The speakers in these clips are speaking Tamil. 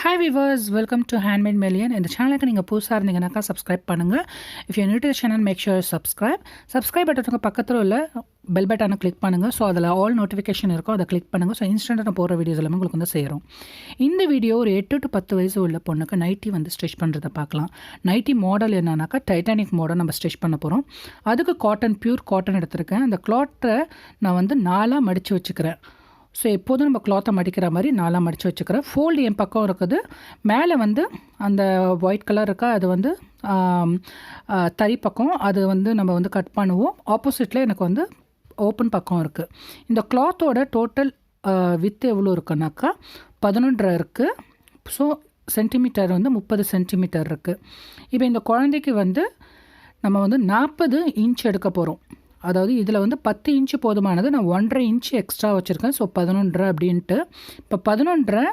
Hi viewers, welcome to Handmade Million. இந்த சேனலுக்கு நீங்கள் புதுசாக இருந்தீங்கன்னாக்கா சப்ஸ்கிரைப் பண்ணுங்கள். If you new to the channel make sure subscribe பட்டனுக்கு பக்கத்தில் உள்ள பெல் பட்டனை கிளிக் பண்ணுங்கள். ஸோ அதில் ஆல் நோட்டிஃபிகேஷன் இருக்கும், அதை கிளிக் பண்ணுங்கள். ஸோ இன்ஸ்டண்ட்டாக போகிற வீடியோஸ் எல்லாமே உங்களுக்கு வந்து சேரும். இந்த வீடியோ ஒரு 8 to 10 வயசு உள்ள பொண்ணுக்கு நைட்டி வந்து ஸ்டிச் பண்ணுறதை பார்க்கலாம். நைட்டி மாடல் என்னன்னாக்கா டைட்டானிக் மாடல் நம்ம ஸ்டிச் பண்ண போகிறோம். அதுக்கு பியூர் காட்டன் எடுத்திருக்கேன். அந்த கிளாத்தை நான் வந்து 4ஆக மடித்து வச்சுக்கிறேன். ஸோ எப்போதும் நம்ம கிளாத்தை மடிக்கிற மாதிரி 4ஆக மடித்து வச்சுக்கிறேன். ஃபோல்டு என் பக்கம் இருக்குது. மேலே வந்து அந்த ஒயிட் கலர் இருக்கா, அது வந்து தறி பக்கம், அது வந்து நம்ம வந்து கட் பண்ணுவோம். ஆப்போசிட்டில் எனக்கு வந்து ஓப்பன் பக்கம் இருக்குது. இந்த கிளாத்தோட டோட்டல் வித்து எவ்வளோ இருக்குன்னாக்கா 11.5 இருக்குது. ஸோ சென்டிமீட்டர் வந்து 30 சென்டிமீட்டர் இருக்குது. இப்போ இந்த குழந்தைக்கு வந்து நம்ம வந்து 40 இன்ச் எடுக்க போகிறோம். அதாவது இதில் வந்து 10 இன்ச்சு போதுமானது. நான் 1.5 இன்ச்சு எக்ஸ்ட்ரா வச்சுருக்கேன். ஸோ 11.5 அப்படின்ட்டு. இப்போ 11.5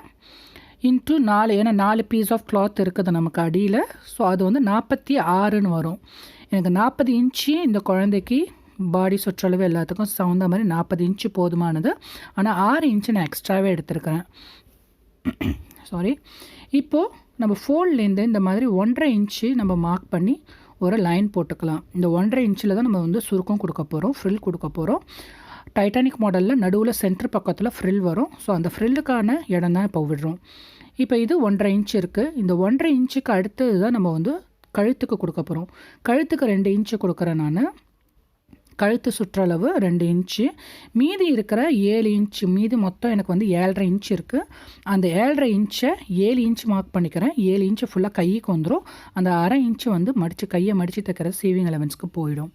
இன்ட்டு 4, ஏன்னா 4 பீஸ் ஆஃப் கிளாத் இருக்குது நமக்கு அடியில். ஸோ அது வந்து 46ன்னு வரும். எனக்கு 40 இன்ச்சு இந்த குழந்தைக்கு பாடி சுற்றளவு எல்லாத்துக்கும் தகுந்த மாதிரி 40 இன்ச்சு போதுமானது. ஆனால் 6 இன்ச்சு நான் எக்ஸ்ட்ராவே எடுத்துருக்கிறேன். சாரி. இப்போது நம்ம ஃபோல்ட்லேருந்து இந்த மாதிரி 1.5 இன்ச்சு நம்ம மார்க் பண்ணி ஒரு லைன் போட்டுக்கலாம். இந்த 1.5 இன்ச்சில் தான் நம்ம வந்து சுருக்கம் கொடுக்க போகிறோம், ஃப்ரில் கொடுக்க போகிறோம். டைட்டானிக் மாடலில் நடுவில் சென்டர் பக்கத்தில் ஃப்ரில் வரும். ஸோ அந்த ஃப்ரில்லுக்கான இடம் தான் இப்போ விடுறோம். இப்போ இது 1.5 இன்ச் இருக்குது. இந்த 1.5 இன்ச்சுக்கு அடுத்தது தான் நம்ம வந்து கழுத்துக்கு கொடுக்க போகிறோம். கழுத்துக்கு 2 இன்ச்சு கொடுக்குறேன் நான். கழுத்து சுற்றளவு 2 இன்ச்சு. மீதி இருக்கிற 7 இன்ச்சு, மீதி மொத்தம் எனக்கு வந்து 7.5 இன்ச்சு இருக்குது. அந்த 7.5 இன்ச்சை 7 இன்ச்சு மார்க் பண்ணிக்கிறேன். 7 இன்ச்சு ஃபுல்லாக கைக்கு வந்துடும். அந்த 1/2 இன்ச்சு வந்து கையை மடித்து தைக்கிற சீவிங் அலவன்ஸ்க்கு போயிடும்.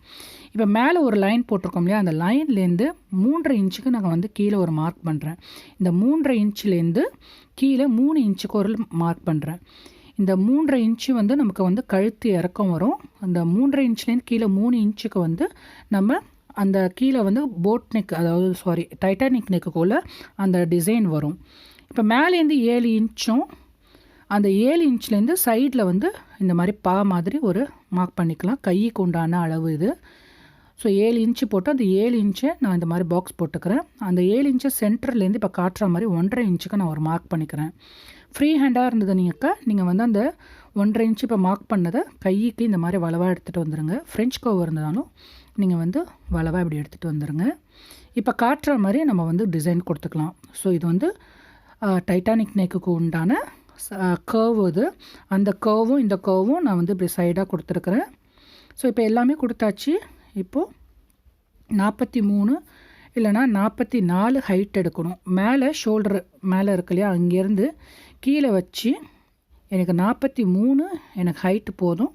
இப்போ மேலே ஒரு லைன் போட்டிருக்கோம் இல்லையா, அந்த லைன்லேருந்து 3.5 இன்ச்சுக்கு நாங்கள் வந்து கீழே ஒரு மார்க் பண்ணுறேன். இந்த 3.5 இன்ச்சுலேருந்து கீழே 3 இன்ச்சுக்கு ஒரு மார்க் பண்ணுறேன். இந்த 3.5 இன்ச்சு வந்து நமக்கு வந்து கழுத்து இறக்கம் வரும். அந்த 3.5 இன்ச்லேருந்து கீழே 3 இன்ச்சுக்கு வந்து நம்ம அந்த கீழே வந்து போட் நெக், அதாவது டைட்டானிக் நெக்குக்குள்ளே அந்த டிசைன் வரும். இப்போ மேலேருந்து 7 இன்ச்சும் அந்த 7 இன்ச்லேருந்து சைடில் வந்து இந்த மாதிரி மாதிரி ஒரு மார்க் பண்ணிக்கலாம். கைக்கு உண்டான அளவு இது. ஸோ 7 இன்ச்சு போட்டு அந்த 7 இன்ச்சை நான் இந்த மாதிரி பாக்ஸ் போட்டுக்கிறேன். அந்த 7 இன்ச்சை சென்டர்லேருந்து இப்போ காட்டுற மாதிரி 1.5 இன்ச்சுக்கு நான் ஒரு மார்க் பண்ணிக்கிறேன். ஃப்ரீ ஹேண்டாக இருந்தது நீங்கள் வந்து அந்த 1.5 இன்ச்சு இப்போ மார்க் பண்ணதை கைக்கு இந்த மாதிரி வளவாக எடுத்துகிட்டு வந்துடுங்க. ஃப்ரெஞ்ச் கர்வ் இருந்தாலும் நீங்கள் வந்து வளவாக இப்படி எடுத்துகிட்டு வந்துடுங்க. இப்போ காட்டுற மாதிரி நம்ம வந்து டிசைன் கொடுத்துக்கலாம். ஸோ இது வந்து டைட்டானிக் நெக்குக்கு உண்டான கர்வ் இது. அந்த கர்வும் இந்த கர்வும் நான் வந்து இப்படி சைடாக கொடுத்துருக்குறேன். ஸோ இப்போ எல்லாமே கொடுத்தாச்சு. இப்போது 43 இல்லைனா 44 ஹைட் எடுக்கணும். மேலே ஷோல்டர் மேலே இருக்கு இல்லையா, அங்கேருந்து கீழே வச்சு எனக்கு 43 எனக்கு ஹைட்டு போதும்.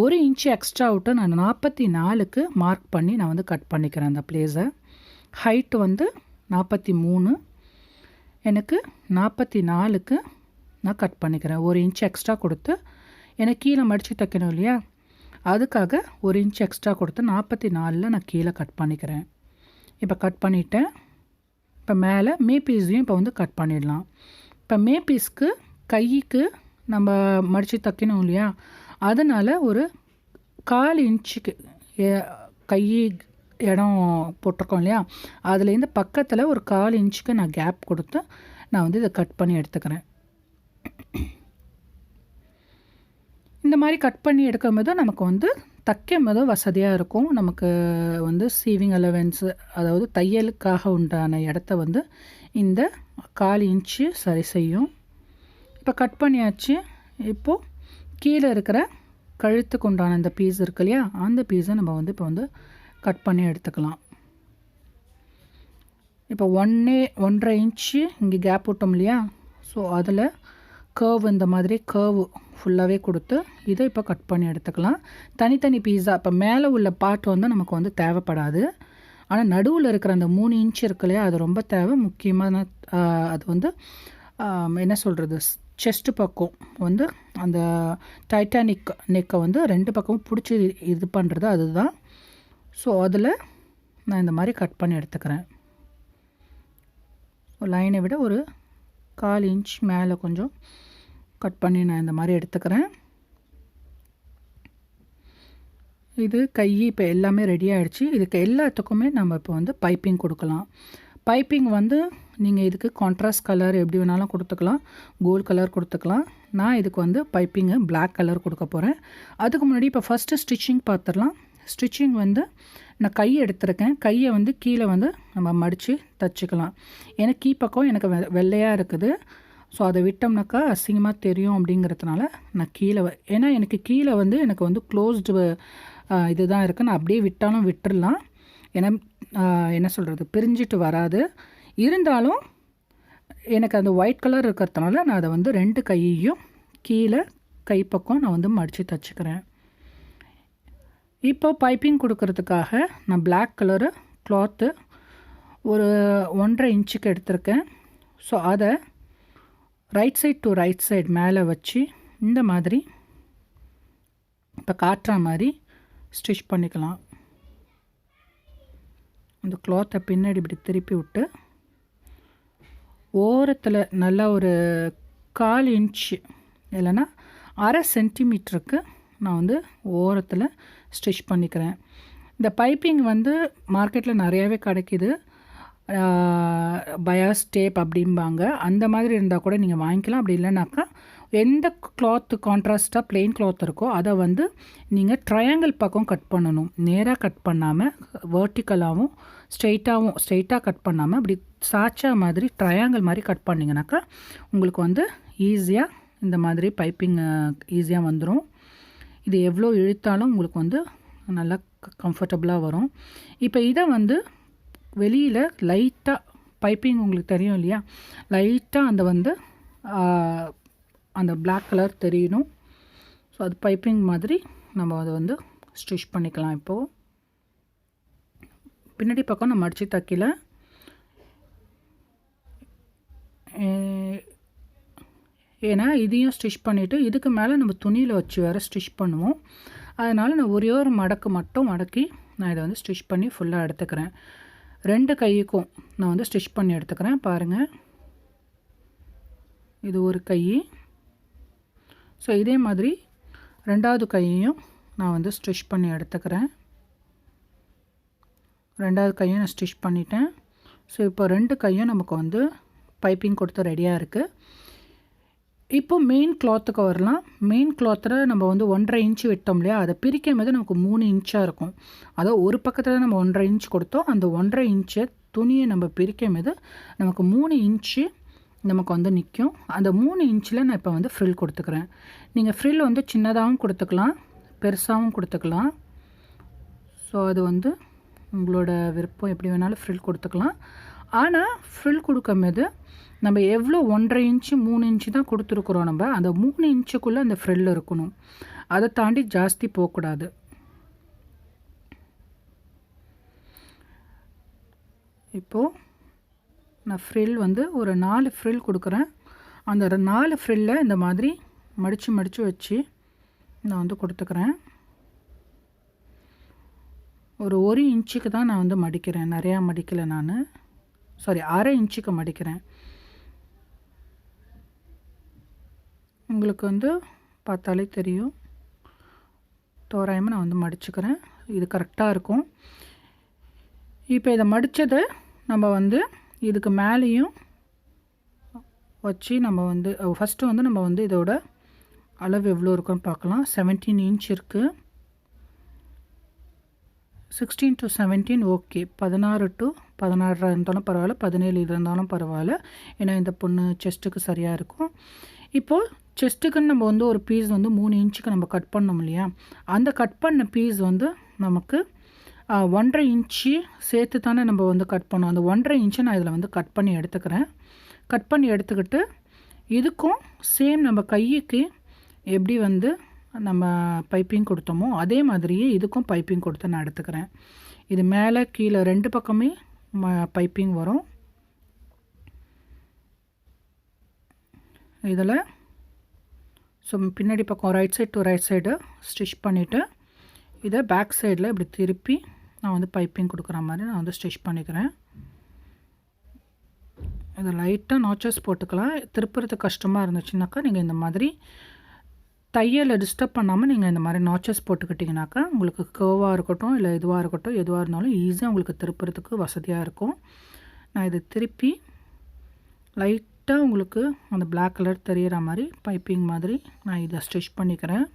1 இன்ச்சு எக்ஸ்ட்ரா விட்டு நான் 44க்கு மார்க் பண்ணி நான் வந்து கட் பண்ணிக்கிறேன். அந்த பிளேஸை ஹைட்டு வந்து 43, எனக்கு 44க்கு நான் கட் பண்ணிக்கிறேன். 1 இன்ச்சு எக்ஸ்ட்ரா கொடுத்து எனக்கு கீழே மடித்து தைக்கணும் இல்லையா, அதுக்காக 1 இன்ச் எக்ஸ்ட்ரா கொடுத்து 44ல் நான் கீழே கட் பண்ணிக்கிறேன். இப்போ கட் பண்ணிவிட்டேன். இப்போ மேலே மே பீஸையும் இப்போ வந்து கட் பண்ணிடலாம். இப்போ மே பீஸ்க்கு கைக்கு நம்ம மடித்து தைக்கணும் இல்லையா, அதனால் ஒரு 1/4 இன்ச்சுக்கு கை இடம் போட்டிருக்கோம் இல்லையா, அதுலேருந்து பக்கத்தில் ஒரு 1/4 இன்ச்சுக்கு நான் கேப் கொடுத்து நான் வந்து இதை கட் பண்ணி எடுத்துக்கிறேன். இந்த மாதிரி கட் பண்ணி எடுக்கும்போது நமக்கு வந்து தைக்கும் போது வசதியாக இருக்கும். நமக்கு வந்து சீவிங் அலவன்ஸு, அதாவது தையலுக்காக உண்டான இடத்த வந்து இந்த 1/4 இன்ச்சு சரி செய்யும். இப்போ கட் பண்ணியாச்சு. இப்போது கீழே இருக்கிற கழுத்துக்கு உண்டான அந்த பீஸ் இருக்கு இல்லையா, அந்த பீஸை நம்ம வந்து இப்போ வந்து கட் பண்ணி எடுத்துக்கலாம். இப்போ 1.5 இன்ச்சு இங்கே கேப் விட்டோம் இல்லையா, ஸோ அதில் கர்வ் இந்த மாதிரி கர்வ் ஃபுல்லாகவே கொடுத்து இதை இப்போ கட் பண்ணி எடுத்துக்கலாம். தனித்தனி பீஸா இப்போ மேலே உள்ள பார்ட் வந்து நமக்கு வந்து தேவைப்படாது. ஆனால் நடுவில் இருக்கிற அந்த 3 இன்ச் இருக்கு இல்லையா, அது ரொம்ப தேவை. முக்கியமான அது வந்து என்ன சொல்கிறது, செஸ்ட்டு பக்கம் வந்து அந்த டைட்டானிக் நெக்கை வந்து 2 பக்கமும் பிடிச்சி இது பண்ணுறது அதுதான். ஸோ அதில் நான் இந்த மாதிரி கட் பண்ணி எடுத்துக்கிறேன். லைனை விட ஒரு 1/4 இன்ச் மேலே கொஞ்சம் கட் பண்ணி நான் இந்த மாதிரி எடுத்துக்கிறேன். இது கை இப்போ எல்லாமே ரெடி ஆகிடுச்சு. இதுக்கு எல்லாத்துக்குமே நம்ம இப்போ வந்து பைப்பிங் கொடுக்கலாம். பைப்பிங் வந்து நீங்கள் இதுக்கு கான்ட்ராஸ்ட் கலர் எப்படி வேணாலும் கொடுத்துக்கலாம், கோல்ட் கலர் கொடுத்துக்கலாம். நான் இதுக்கு வந்து பைப்பிங்கு பிளாக் கலர் கொடுக்க போகிறேன். அதுக்கு முன்னாடி இப்போ ஃபஸ்ட்டு ஸ்டிச்சிங் பார்த்துடலாம். ஸ்டிச்சிங் வந்து நான் கை எடுத்திருக்கேன். கையை வந்து கீழே வந்து நம்ம மடித்து தச்சுக்கலாம். ஏன்னா கீப்பக்கம் எனக்கு வெள்ளையாக இருக்குது. ஸோ அதை விட்டோம்னாக்கா அசிங்கமாக தெரியும் அப்படிங்கிறதுனால நான் கீழே ஏன்னா எனக்கு கீழே வந்து எனக்கு வந்து க்ளோஸ்டு இது தான் இருக்குது. நான் அப்படியே விட்டாலும் விட்டுடலாம். ஏன்னா என்ன சொல்கிறது, பிரிஞ்சிட்டு வராது. இருந்தாலும் எனக்கு அந்த ஒயிட் கலர் இருக்கிறதுனால நான் அதை வந்து 2 கையையும் கீழே கைப்பக்கம் நான் வந்து மடித்து தச்சுக்கிறேன். இப்போ பைப்பிங் கொடுக்கறதுக்காக நான் பிளாக் கலரு க்ளாத்து ஒரு 1.5 இன்ச்சுக்கு எடுத்திருக்கேன். ஸோ அதை right side to right side மேலே வச்சு இந்த மாதிரி இப்போ காட்டுற மாதிரி ஸ்டிச் பண்ணிக்கலாம். இந்த க்ளாத்தை பின்னாடி இப்படி திருப்பி விட்டு ஓரத்தில் நல்லா ஒரு 1/4 இன்ச்சு இல்லைன்னா 1/2 சென்டிமீட்டருக்கு நான் வந்து ஓரத்தில் ஸ்டிச் பண்ணிக்கிறேன். இந்த பைப்பிங் வந்து மார்க்கெட்டில் நிறையாவே கிடைக்கிது. பயாஸ் டேப் அப்படிம்பாங்க. அந்த மாதிரி இருந்தால் கூட நீங்கள் வாங்கிக்கலாம். அப்படி இல்லைனாக்கா எந்த கிளாத்து கான்ட்ராஸ்ட்டாக பிளெயின் கிளாத் இருக்கோ அதை வந்து நீங்கள் ட்ரையாங்கிள் பக்கம் கட் பண்ணணும். நேராக கட் பண்ணாமல் வெர்டிக்கலாகவும் ஸ்ட்ரெயிட்டாக கட் பண்ணாமல் அப்படி சாச்சா மாதிரி ட்ரையாங்கிள் மாதிரி கட் பண்ணிங்கனாக்கா உங்களுக்கு வந்து ஈஸியாக இந்த மாதிரி பைப்பிங் ஈஸியாக வந்துடும். இது எவ்வளோ இழுத்தாலும் உங்களுக்கு வந்து நல்லா கம்ஃபர்டபுளாக வரும். இப்போ இதை வந்து வெளியில் லைட்டாக பைப்பிங் உங்களுக்கு தெரியும் இல்லையா, லைட்டாக அந்த வந்து அந்த பிளாக் கலர் தெரியணும். ஸோ அது பைப்பிங் மாதிரி நம்ம அதை வந்து ஸ்டிச் பண்ணிக்கலாம். இப்போது பின்னாடி பக்கம் நம்ம மடித்து தைக்கல. ஏன்னா இதையும் ஸ்டிச் பண்ணிவிட்டு இதுக்கு மேலே நம்ம துணியில் வச்சு வேறு ஸ்டிச் பண்ணுவோம். அதனால் நான் ஒரே ஒரு மடக்கு மட்டும் மடக்கி நான் இதை வந்து ஸ்டிச் பண்ணி ஃபுல்லாக எடுத்துக்கிறேன். 2 கைக்கும் நான் வந்து ஸ்டிச் பண்ணி எடுத்துக்கிறேன். பாருங்கள், இது ஒரு கை. ஸோ இதே மாதிரி 2வது கையையும் நான் வந்து ஸ்டிச் பண்ணி எடுத்துக்கிறேன். 2வது கையும் நான் ஸ்டிச் பண்ணிட்டேன். ஸோ இப்போ 2 கையும் நமக்கு வந்து பைப்பிங் கொடுத்து ரெடியாக இருக்குது. இப்போ மெயின் கிளாத்துக்கு வரலாம். மெயின் கிளாத்தில் நம்ம வந்து 1.5 இன்ச்சு விட்டோம் இல்லையா, அதை பிரிக்கும் போது நமக்கு 3 இன்ச்சாக இருக்கும். அதாவது ஒரு பக்கத்தில் நம்ம 1.5 இன்ச் கொடுத்தோம். அந்த 1.5 இன்ச்சை துணியை நம்ம பிரிக்கும் போது நமக்கு 3 இன்ச்சு நமக்கு வந்து நிற்கும். அந்த 3 இன்ச்சில் நான் இப்போ வந்து ஃப்ரில் கொடுத்துக்கிறேன். நீங்கள் ஃப்ரில் வந்து சின்னதாகவும் கொடுத்துக்கலாம், பெருசாகவும் கொடுத்துக்கலாம். ஸோ அது வந்து உங்களோட விருப்பம், எப்படி வேணாலும் ஃப்ரில் கொடுத்துக்கலாம். ஆனால் ஃப்ரில் கொடுக்கும்போது நம்ம எவ்வளோ 1.5 இன்ச்சு 3 இன்ச்சு தான் கொடுத்துருக்குறோம். நம்ம அந்த 3 இன்ச்சுக்குள்ளே அந்த ஃப்ரில் இருக்கணும். அதை தாண்டி ஜாஸ்தி போகக்கூடாது. இப்போது நான் ஃப்ரில் வந்து ஒரு 4 ஃப்ரில் கொடுக்குறேன். அந்த 4 ஃப்ரில்லை இந்த மாதிரி மடித்து வச்சு நான் வந்து கொடுத்துக்கிறேன். ஒரு 1 இன்ச்சுக்கு தான் நான் வந்து மடிக்கிறேன், நிறையா மடிக்கலை நான். சாரி, 1/2 இன்ச்சுக்கு மடிக்கிறேன். உங்களுக்கு வந்து பார்த்தாலே தெரியும், தோராயமாக நான் வந்து மடிச்சுக்கிறேன். இது கரெக்டாக இருக்கும். இப்போ இதை மடித்ததை நம்ம வந்து இதுக்கு மேலேயும் வச்சு நம்ம வந்து ஃபஸ்ட்டு வந்து நம்ம வந்து இதோட அளவு எவ்வளோ இருக்குன்னு பார்க்கலாம். 17 இன்ச் இருக்குது. 16 to 17 ஓகே. 16 to 16 இருந்தாலும் பரவாயில்ல, 17 இருந்தாலும் பரவாயில்ல. ஏன்னா இந்த பொண்ணு செஸ்ட்டுக்கு சரியாக இருக்கும். இப்போது செஸ்ட்டுக்குன்னு நம்ம வந்து ஒரு பீஸ் வந்து 3 இன்ச்சுக்கு நம்ம கட் பண்ணோம் இல்லையா, அந்த கட் பண்ண பீஸ் வந்து நமக்கு 1.5 இன்ச்சு சேர்த்து தானே நம்ம வந்து கட் பண்ணோம். அந்த 1.5 இன்ச்சை நான் இதில் வந்து கட் பண்ணி எடுத்துக்கிறேன். கட் பண்ணி எடுத்துக்கிட்டு இதுக்கும் சேம் நம்ம கைக்கு எப்படி வந்து நம்ம பைப்பிங் கொடுத்தோமோ அதே மாதிரியே இதுக்கும் பைப்பிங் கொடுத்து நான் எடுத்துக்கிறேன். இது மேலே கீழே 2 பக்கமே பைப்பிங் வரும். இதில் ஸோ பின்னாடி பக்கம் right side to right side stitch பண்ணிவிட்டு இதை பேக் சைடில் இப்படி திருப்பி நான் வந்து பைப்பிங் கொடுக்குற மாதிரி நான் வந்து ஸ்டிச் பண்ணிக்கிறேன். இதை லைட்டாக நாச்சஸ் போட்டுக்கலாம். திருப்புறது கஷ்டமாக இருந்துச்சுனாக்கா நீங்கள் இந்த மாதிரி தையலை டிஸ்டர்ப் பண்ணாமல் நீங்கள் இந்த மாதிரி நாச்சஸ் போட்டுக்கிட்டிங்கனாக்கா உங்களுக்கு கர்வாக இருக்கட்டும் இல்லை எதுவாக இருக்கட்டும், எதுவாக இருந்தாலும் ஈஸியாக உங்களுக்கு திருப்புறதுக்கு வசதியாக இருக்கும். நான் இதை திருப்பி லைட்டாக உங்களுக்கு அந்த பிளாக் கலர் தெரிகிற மாதிரி பைப்பிங் மாதிரி நான் இதை ஸ்டிச் பண்ணிக்கிறேன்.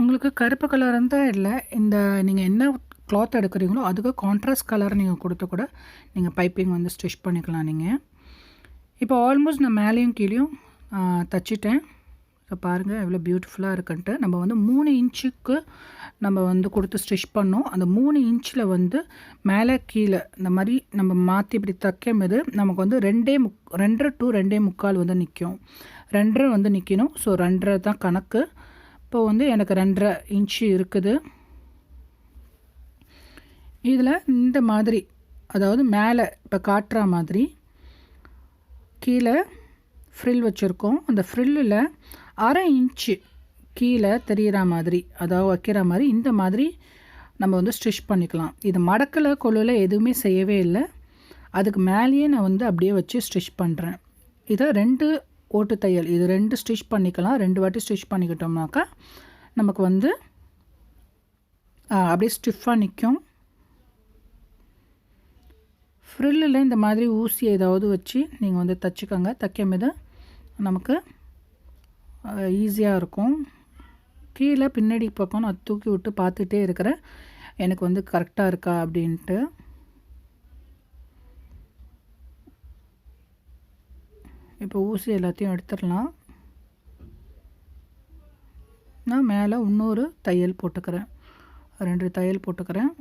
உங்களுக்கு கருப்பு கலர் இருந்தால் இல்லை, இந்த நீங்கள் என்ன கிளாத் எடுக்கிறீங்களோ அதுக்கு கான்ட்ராஸ்ட் கலர் நீங்கள் கொடுத்து கூட நீங்கள் பைப்பிங் வந்து ஸ்டிச் பண்ணிக்கலாம் நீங்கள். இப்போ ஆல்மோஸ்ட் நான் மேலேயும் கீழேயும் தச்சிட்டேன். ஸோ பாருங்கள் எவ்வளோ பியூட்டிஃபுல்லாக இருக்குன்ட்டு. நம்ம வந்து 3 இன்ச்சுக்கு நம்ம வந்து கொடுத்து ஸ்டிச் பண்ணோம். அந்த 3 இன்ச்சில் வந்து மேலே கீழே இந்த மாதிரி நம்ம மாற்றி இப்படி தைக்கும் போது நமக்கு வந்து 2.5 to 2.25 வந்து நிற்கும். 2.5 வந்து நிற்கணும். ஸோ 2.5 தான் கணக்கு. இப்போ வந்து எனக்கு 2.5 இன்ச்சு இருக்குது. இதில் இந்த மாதிரி அதாவது மேலே இப்போ காட்டுற மாதிரி கீழே ஃப்ரில் வச்சுருக்கோம். அந்த ஃப்ரில்லில் 1/2 இன்ச்சு கீழே தெரிகிற மாதிரி அதாவது வைக்கிற மாதிரி இந்த மாதிரி நம்ம வந்து ஸ்டிச் பண்ணிக்கலாம். இது மடக்கில் கொள்ளில் எதுவுமே செய்யவே இல்லை. அதுக்கு மேலேயே நான் வந்து அப்படியே வச்சு ஸ்டிச் பண்ணுறேன். இதை 2 ஓட்டு தையல், இது 2 ஸ்டிச் பண்ணிக்கலாம். 2 வாட்டி ஸ்டிச் பண்ணிக்கிட்டோம்னாக்கா நமக்கு வந்து அப்படியே ஸ்டிஃபாக நிற்கும். ஃப்ரில்லில் இந்த மாதிரி ஊசி ஏதாவது வச்சு நீங்கள் வந்து தைச்சிக்கோங்க. தைக்கும் போது நமக்கு ஈஸியாக இருக்கும். கீழே பின்னாடி பக்கம் நான் தூக்கி விட்டு பார்த்துட்டே இருக்கிறேன் எனக்கு வந்து கரெக்டாக இருக்கா அப்படின்ட்டு. இப்போ ஊசி எல்லாத்தையும் எடுத்துடலாம். நான் மேலே இன்னொரு தையல் போட்டுக்கிறேன், 2 தையல் போட்டுக்கிறேன்.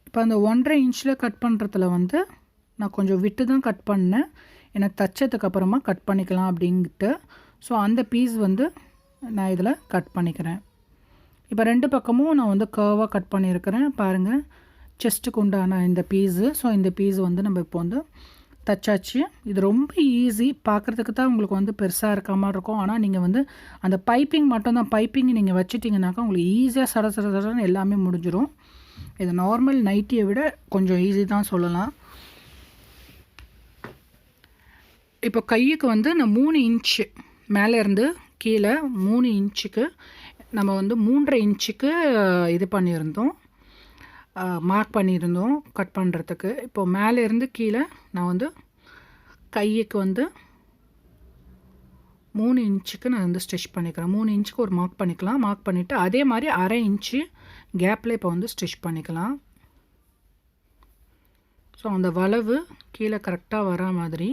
இப்போ அந்த 1.5 இன்ச்சில் கட் பண்ணுறதுல வந்து நான் கொஞ்சம் விட்டு தான் கட் பண்ணேன். ஏன்னா தைச்சதுக்கப்புறமா கட் பண்ணிக்கலாம் அப்படின்ட்டு. ஸோ அந்த பீஸ் வந்து நான் இதில் கட் பண்ணிக்கிறேன். இப்போ 2 பக்கமும் நான் வந்து கர்வாக கட் பண்ணியிருக்கிறேன். பாருங்கள் செஸ்ட்டுக்கு உண்டான இந்த பீஸு. ஸோ இந்த பீஸ் வந்து நம்ம இப்போ வந்து தச்சாச்சு. இது ரொம்ப ஈஸி. பார்க்குறதுக்கு தான் உங்களுக்கு வந்து பெருசாக இருக்க மாதிரி இருக்கும். ஆனால் நீங்கள் வந்து அந்த பைப்பிங் மட்டும்தான், பைப்பிங் நீங்கள் வச்சுட்டிங்கனாக்கா உங்களுக்கு ஈஸியாக சடன்னு எல்லாமே முடிஞ்சிடும். இது நார்மல் நைட்டியை விட கொஞ்சம் ஈஸி தான் சொல்லலாம். இப்போ கையுக்கு வந்து நான் 3 இன்ச்சு மேலேருந்து கீழே 3 இன்ச்சுக்கு நம்ம வந்து 3.5 இன்ச்சுக்கு இது பண்ணியிருந்தோம், மார்க் பண்ணியிருந்தோம் கட் பண்ணுறதுக்கு. இப்போ மேலேருந்து கீழே நான் வந்து கையுக்கு வந்து 3 இன்ச்சுக்கு நான் வந்து ஸ்டிச் பண்ணிக்கிறேன். 3 இன்ச்சுக்கு ஒரு மார்க் பண்ணிக்கலாம். மார்க் பண்ணிவிட்டு அதே மாதிரி 1/2 இன்ச்சு கேப்பில் இப்போ வந்து ஸ்டிச் பண்ணிக்கலாம். ஸோ அந்த வளைவு கீழே கரெக்டாக வரா மாதிரி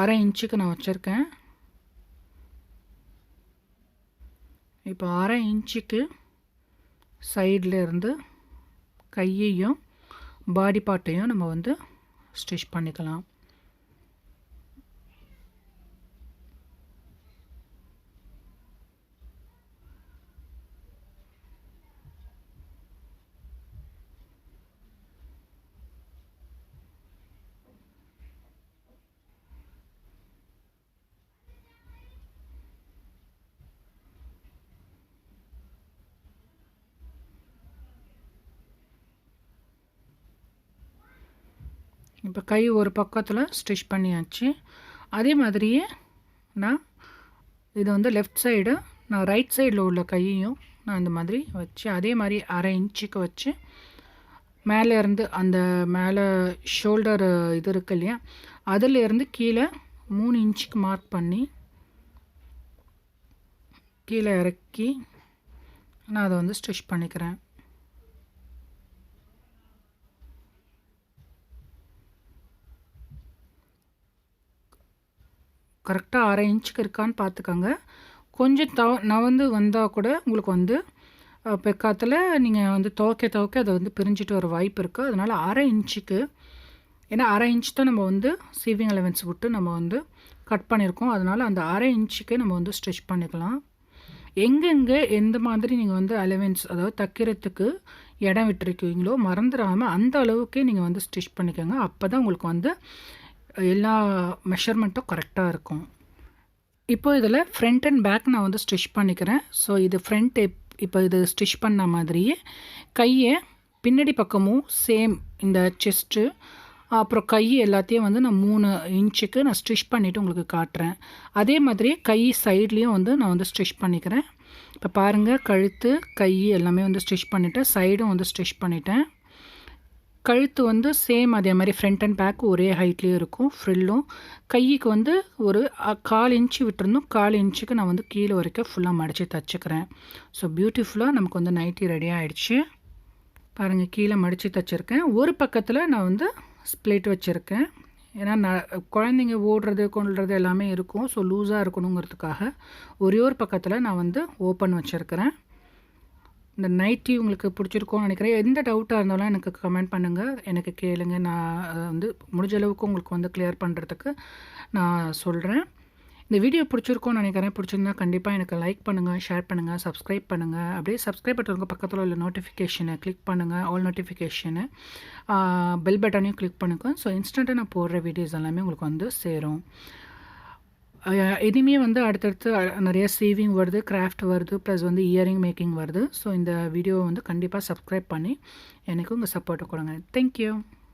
1/2 இன்ச்சுக்கு நான் வச்சுருக்கேன். இப்போ 1/2 இன்ச்சுக்கு சைடில் இருந்து கையையும் பாடி பார்ட்டையும் நம்ம வந்து ஸ்டிச் பண்ணிக்கலாம். இப்போ கை ஒரு பக்கத்தில் ஸ்டிச் பண்ணியாச்சு. அதே மாதிரியே நான் இது வந்து லெஃப்ட் சைடு, நான் ரைட் சைடில் உள்ள கையையும் நான் இந்த மாதிரி வச்சு அதே மாதிரி 1/2 இன்ச்சுக்கு வச்சு மேலேருந்து அந்த மேலே ஷோல்டர் இது இருக்கு இல்லையா, அதிலேருந்து கீழே 3 இன்ச்சுக்கு மார்க் பண்ணி கீழே இறக்கி நான் அதை வந்து ஸ்டிச் பண்ணிக்கிறேன். கரெக்டாக 1/2 இன்ச்சுக்கு இருக்கான்னு பார்த்துக்கோங்க. கொஞ்சம் நவந்து வந்தால் கூட உங்களுக்கு வந்து பிற்காலத்தில் நீங்கள் வந்து துவைக்க அதை வந்து பிரிஞ்சிட்டு வர வாய்ப்பு இருக்குது. அதனால் 1/2 இன்ச்சுக்கு, ஏன்னா 1/2 இன்ச் தான் நம்ம வந்து சீவிங் அலவன்ஸ் விட்டு நம்ம வந்து கட் பண்ணியிருக்கோம். அதனால் அந்த 1/2 இன்ச்சுக்கு நம்ம வந்து ஸ்டிச் பண்ணிக்கலாம். எங்கெங்கே எந்த மாதிரி நீங்கள் வந்து அலவன்ஸ் அதாவது தைக்கிறதுக்கு இடம் விட்டுருக்கீங்களோ மறந்துடாமல் அந்த அளவுக்கே நீங்கள் வந்து ஸ்டிச் பண்ணிக்கோங்க. அப்போ தான் உங்களுக்கு வந்து எல்லா மெஷர்மெண்ட்டும் கரெக்டாக இருக்கும். இப்போ இதில் ஃப்ரண்ட் அண்ட் பேக் நான் வந்து ஸ்டிச் பண்ணிக்கிறேன். ஸோ இது ஃப்ரண்ட் இப்போ இது ஸ்டிச் பண்ண மாதிரியே கையை பின்னாடி பக்கமும் சேம் இந்த செஸ்ட்டு அப்புறம் கை எல்லாத்தையும் வந்து நான் 3 இன்ச்சுக்கு நான் ஸ்டிச் பண்ணிவிட்டு உங்களுக்கு காட்டுறேன். அதே மாதிரியே கை சைட்லேயும் வந்து நான் வந்து ஸ்டிச் பண்ணிக்கிறேன். இப்போ பாருங்கள், கழுத்து கை எல்லாமே வந்து ஸ்டிச் பண்ணிவிட்டேன். சைடும் வந்து ஸ்டிச் பண்ணிட்டேன். கழுத்து வந்து சேம் அதே மாதிரி ஃப்ரண்ட் அண்ட் பேக் ஒரே ஹைட்லேயும் இருக்கும். ஃப்ரில்லும் கைக்கு வந்து ஒரு 1/4 இன்ச்சு விட்டுருந்தோம். 1/4 இன்ச்சுக்கு நான் வந்து கீழே வரைக்கும் ஃபுல்லாக மடித்து தச்சுக்கிறேன். ஸோ பியூட்டிஃபுல்லாக நமக்கு வந்து நைட்டி ரெடி ஆகிடுச்சு. பாருங்கள், கீழே மடித்து தச்சுருக்கேன். ஒரு பக்கத்தில் நான் வந்து ஸ்ப்ளிட் வச்சுருக்கேன். ஏன்னா குழந்தைங்க ஓடுறது கொள்வது எல்லாமே இருக்கும். ஸோ லூஸாக இருக்கணுங்கிறதுக்காக ஒரே ஒரு பக்கத்தில் நான் வந்து ஓப்பன் வச்சுருக்கிறேன். இந்த நைட்டி உங்களுக்கு பிடிச்சிருக்கோன்னு நினைக்கிறேன். எந்த டவுட்டாக இருந்தாலும் எனக்கு கமெண்ட் பண்ணுங்கள், எனக்கு கேளுங்க. நான் வந்து முடிஞ்ச அளவுக்கு உங்களுக்கு வந்து கிளியர் பண்ணுறதுக்கு நான் சொல்கிறேன். இந்த வீடியோ பிடிச்சிருக்கோன்னு நினைக்கிறேன். பிடிச்சிருந்தா கண்டிப்பாக எனக்கு லைக் பண்ணுங்கள், ஷேர் பண்ணுங்கள், சப்ஸ்கிரைப் பண்ணுங்கள். அப்படியே சப்ஸ்கிரைப் பட்டனுக்கு பக்கத்தில் உள்ள நோட்டிஃபிகேஷனை கிளிக் பண்ணுங்கள், ஆல் நோட்டிஃபிகேஷனு, பெல் பட்டனையும் கிளிக் பண்ணுங்கள். ஸோ இன்ஸ்டண்ட்டாக நான் போடுற வீடியோஸ் எல்லாமே உங்களுக்கு வந்து சேரும். இனிமே வந்து அடுத்தடுத்து நிறைய சேவிங் வருது, கிராஃப்ட் வருது, ப்ளஸ் வந்து இயரிங் மேக்கிங் வருது. ஸோ இந்த வீடியோவை வந்து கண்டிப்பாக சப்ஸ்கிரைப் பண்ணி எனக்கு உங்கள் சப்போர்ட்டை கொடுங்க. தேங்க்யூ.